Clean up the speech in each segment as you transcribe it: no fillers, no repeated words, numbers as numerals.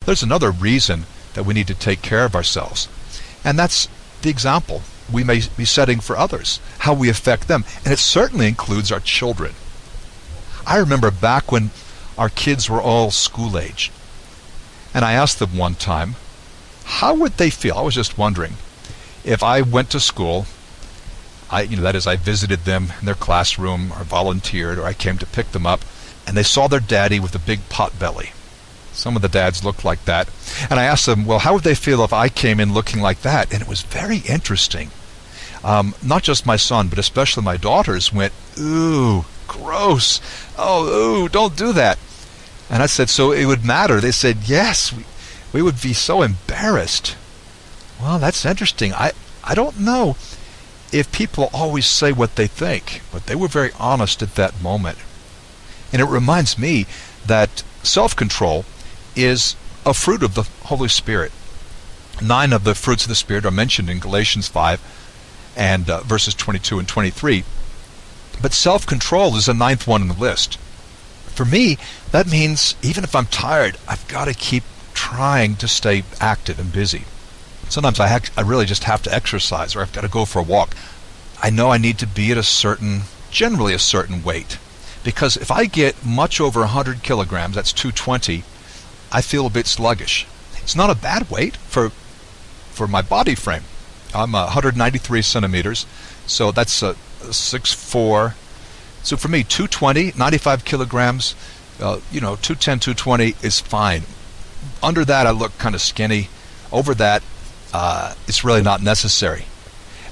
There's another reason that we need to take care of ourselves, and that's the example we may be setting for others, how we affect them, and it certainly includes our children. I remember back when our kids were all school age, and I asked them one time, how would they feel? I was just wondering, if I went to school, that is, I visited them in their classroom or volunteered, or I came to pick them up, and they saw their daddy with a big pot belly. Some of the dads looked like that. And I asked them, well, how would they feel if I came in looking like that? And it was very interesting. Not just my son, but especially my daughters went, ooh, gross. Oh, ooh, don't do that. And I said, so it would matter? They said, yes, we would be so embarrassed. Well, that's interesting. I don't know if people always say what they think, but they were very honest at that moment. And it reminds me that self-control is a fruit of the Holy Spirit. 9 of the fruits of the Spirit are mentioned in Galatians 5 and verses 22 and 23. But self-control is the 9th one on the list. For me, that means even if I'm tired, I've got to keep trying to stay active and busy. Sometimes I really just have to exercise, or I've got to go for a walk. I know I need to be at generally a certain weight. Because if I get much over 100 kilograms, that's 220, I feel a bit sluggish. It's not a bad weight for my body frame. I'm 193 centimeters, so that's 6'4". So for me, 220, 95 kilograms, 210, 220 is fine. Under that, I look kind of skinny. Over that, it's really not necessary.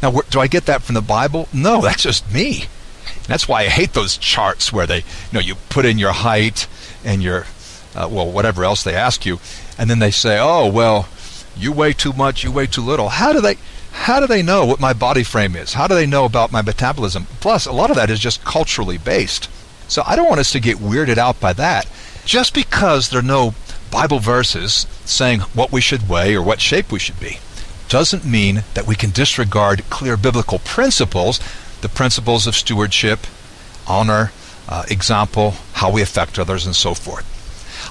Now, do I get that from the Bible? No, that's just me. And that's why I hate those charts where you put in your height and your, whatever else they ask you, and then they say, oh, well, you weigh too much, you weigh too little. How do they know what my body frame is? How do they know about my metabolism? Plus, a lot of that is just culturally based. So I don't want us to get weirded out by that. Just because there are no Bible verses saying what we should weigh or what shape we should be doesn't mean that we can disregard clear biblical principles, the principles of stewardship, honor, example, how we affect others, and so forth.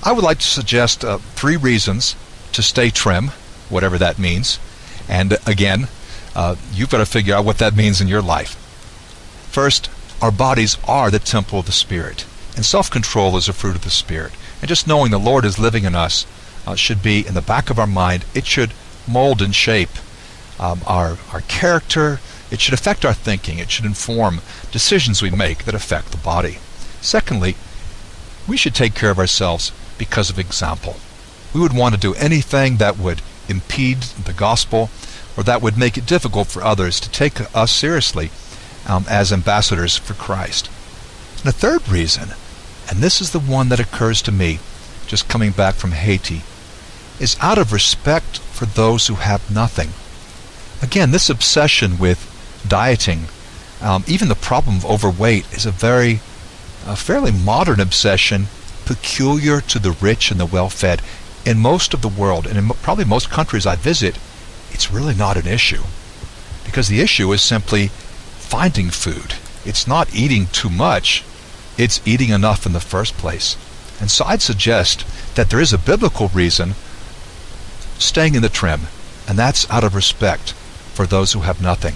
I would like to suggest 3 reasons to stay trim, whatever that means. And again, you've got to figure out what that means in your life. First, our bodies are the temple of the Spirit, and self-control is a fruit of the Spirit. And just knowing the Lord is living in us should be in the back of our mind. It should mold and shape our character. It should affect our thinking. It should inform decisions we make that affect the body. Secondly, we should take care of ourselves because of example. We would want to do anything that would impede the gospel or that would make it difficult for others to take us seriously as ambassadors for Christ. And a third reason, and this is the one that occurs to me just coming back from Haiti, is out of respect for those who have nothing. Again, this obsession with dieting, even the problem of overweight, is a fairly modern obsession peculiar to the rich and the well-fed. In most of the world, and in probably most countries I visit, it's really not an issue. Because the issue is simply finding food. It's not eating too much, it's eating enough in the first place. And so I'd suggest that there is a biblical reason staying in the trim, and that's out of respect for those who have nothing.